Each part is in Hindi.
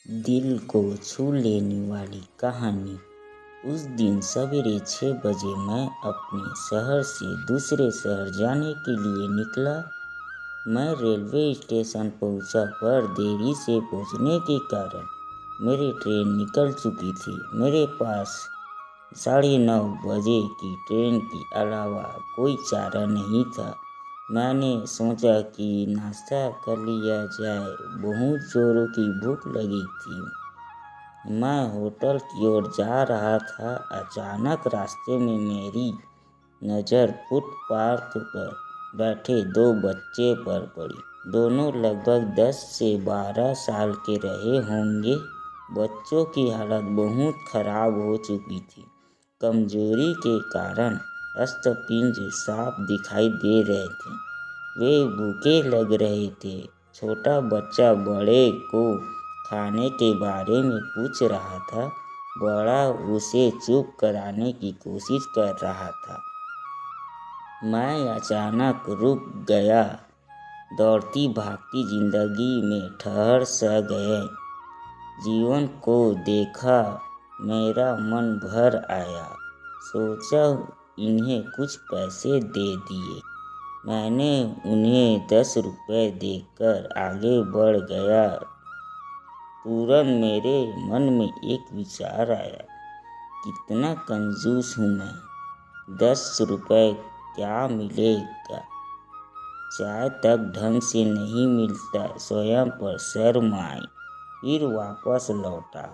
दिल को छू लेने वाली कहानी। उस दिन सवेरे 6 बजे मैं अपने शहर से दूसरे शहर जाने के लिए निकला। मैं रेलवे स्टेशन पहुंचा पर देरी से पहुंचने के कारण मेरी ट्रेन निकल चुकी थी। मेरे पास 9:30 बजे की ट्रेन के अलावा कोई चारा नहीं था। मैंने सोचा कि नाश्ता कर लिया जाए, बहुत जोरों की भूख लगी थी। मैं होटल की ओर जा रहा था। अचानक रास्ते में मेरी नज़र फुटपाथ पर बैठे 2 बच्चे पर पड़ी। दोनों लगभग 10 से 12 साल के रहे होंगे। बच्चों की हालत बहुत खराब हो चुकी थी। कमजोरी के कारण अस्थि-पिंज साफ दिखाई दे रहे थे। वे भूखे लग रहे थे। छोटा बच्चा बड़े को खाने के बारे में पूछ रहा था। बड़ा उसे चुप कराने की कोशिश कर रहा था। मैं अचानक रुक गया। दौड़ती भागती जिंदगी में ठहर सा गए। जीवन को देखा, मेरा मन भर आया। सोचा इन्हें कुछ पैसे दे दिए। मैंने उन्हें 10 रुपये देकर आगे बढ़ गया। तुरंत मेरे मन में एक विचार आया, कितना कंजूस हूँ मैं। 10 रुपये क्या मिलेगा? चाय तक ढंग से नहीं मिलता। स्वयं पर शर्म आई। फिर वापस लौटा।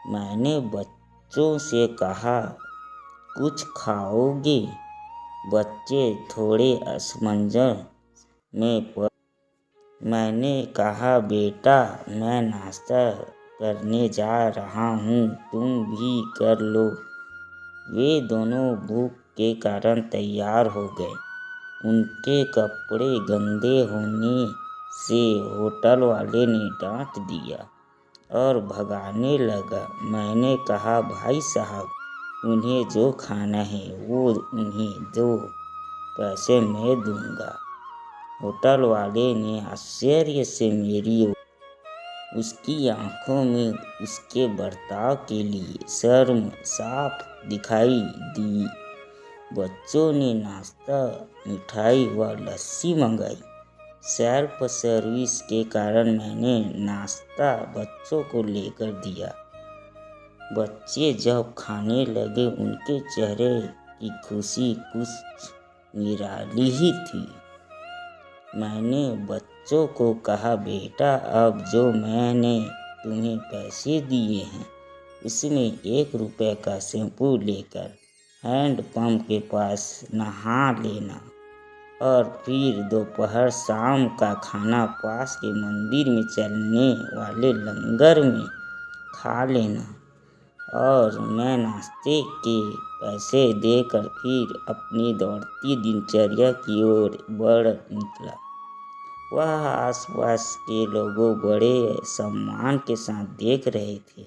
मैंने बच्चों से कहा, कुछ खाओगे? बच्चे थोड़े असमंजस में पड़। मैंने कहा, बेटा मैं नाश्ता करने जा रहा हूँ, तुम भी कर लो। वे दोनों भूख के कारण तैयार हो गए। उनके कपड़े गंदे होने से होटल वाले ने डांट दिया और भगाने लगा। मैंने कहा, भाई साहब उन्हें जो खाना है वो उन्हें दो, पैसे मैं दूंगा। होटल वाले ने आश्चर्य से मेरी ओर। उसकी आंखों में उसके बर्ताव के लिए शर्म साफ दिखाई दी। बच्चों ने नाश्ता, मिठाई व लस्सी मंगाई। सेल्फ सर्विस के कारण मैंने नाश्ता बच्चों को लेकर दिया। बच्चे जब खाने लगे उनके चेहरे की खुशी कुछ निराली ही थी। मैंने बच्चों को कहा, बेटा अब जो मैंने तुम्हें पैसे दिए हैं उसमें 1 रुपये का शैम्पू लेकर हैंडपंप के पास नहा लेना और फिर दोपहर शाम का खाना पास के मंदिर में चलने वाले लंगर में खा लेना। और मैं नाश्ते के पैसे देकर फिर अपनी दौड़ती दिनचर्या की ओर बढ़ निकला। वह आसपास के लोगों बड़े सम्मान के साथ देख रहे थे।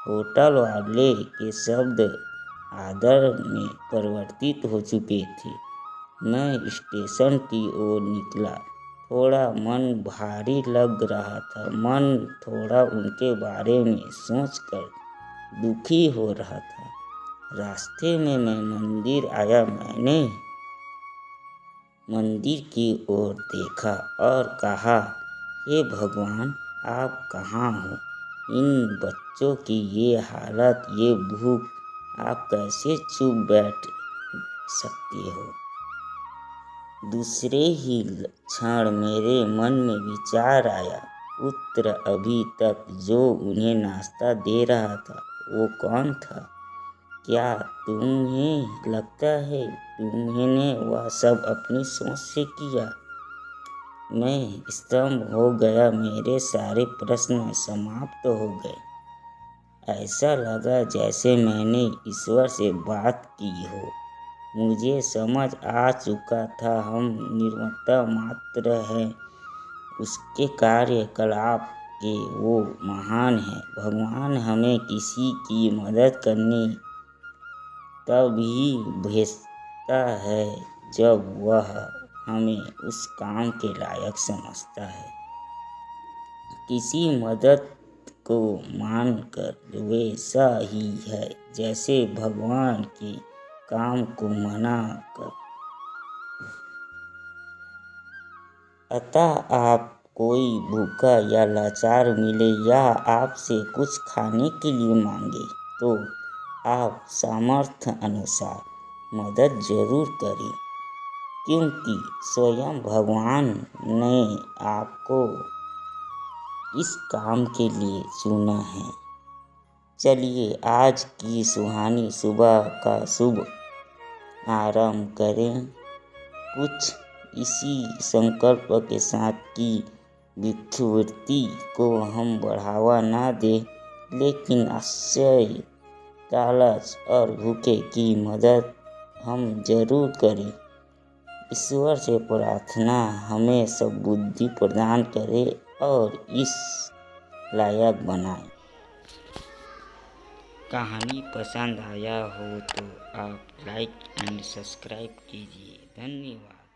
होटल वाले के शब्द आदर में परिवर्तित हो चुके थे। मैं स्टेशन की ओर निकला। थोड़ा मन भारी लग रहा था। मन थोड़ा उनके बारे में सोचकर दुखी हो रहा था। रास्ते में मैं मंदिर आया। मैंने मंदिर की ओर देखा और कहा, हे भगवान आप कहाँ हो? इन बच्चों की ये हालत, ये भूख, आप कैसे चुप बैठ सकते हो? दूसरे ही क्षण मेरे मन में विचार आया, पुत्र अभी तक जो उन्हें नाश्ता दे रहा था वो कौन था? क्या तुम्हें लगता है तुमने वह सब अपनी सोच से किया? मैं स्तब्ध हो गया। मेरे सारे प्रश्न समाप्त हो गए। ऐसा लगा जैसे मैंने ईश्वर से बात की हो। मुझे समझ आ चुका था हम निमित्त मात्र हैं, उसके कार्यकलाप के वो महान है। भगवान हमें किसी की मदद करने तभी भेजता है जब वह हमें उस काम के लायक समझता है। किसी मदद को मानकर वैसा ही है जैसे भगवान के काम को मना कर। अतः आप कोई भूखा या लाचार मिले या आपसे कुछ खाने के लिए मांगे तो आप सामर्थ्य अनुसार मदद जरूर करें, क्योंकि स्वयं भगवान ने आपको इस काम के लिए चुना है। चलिए आज की सुहानी सुबह का शुभ आरंभ करें, कुछ इसी संकल्प के साथ कि भिक्षुवृत्ति को हम बढ़ावा ना दें, लेकिन आश्चर्य, लालच और भूखे की मदद हम जरूर करें। ईश्वर से प्रार्थना हमें सद्बुद्धि प्रदान करे और इस लायक बनाए। कहानी पसंद आया हो तो आप लाइक एंड सब्सक्राइब कीजिए। धन्यवाद।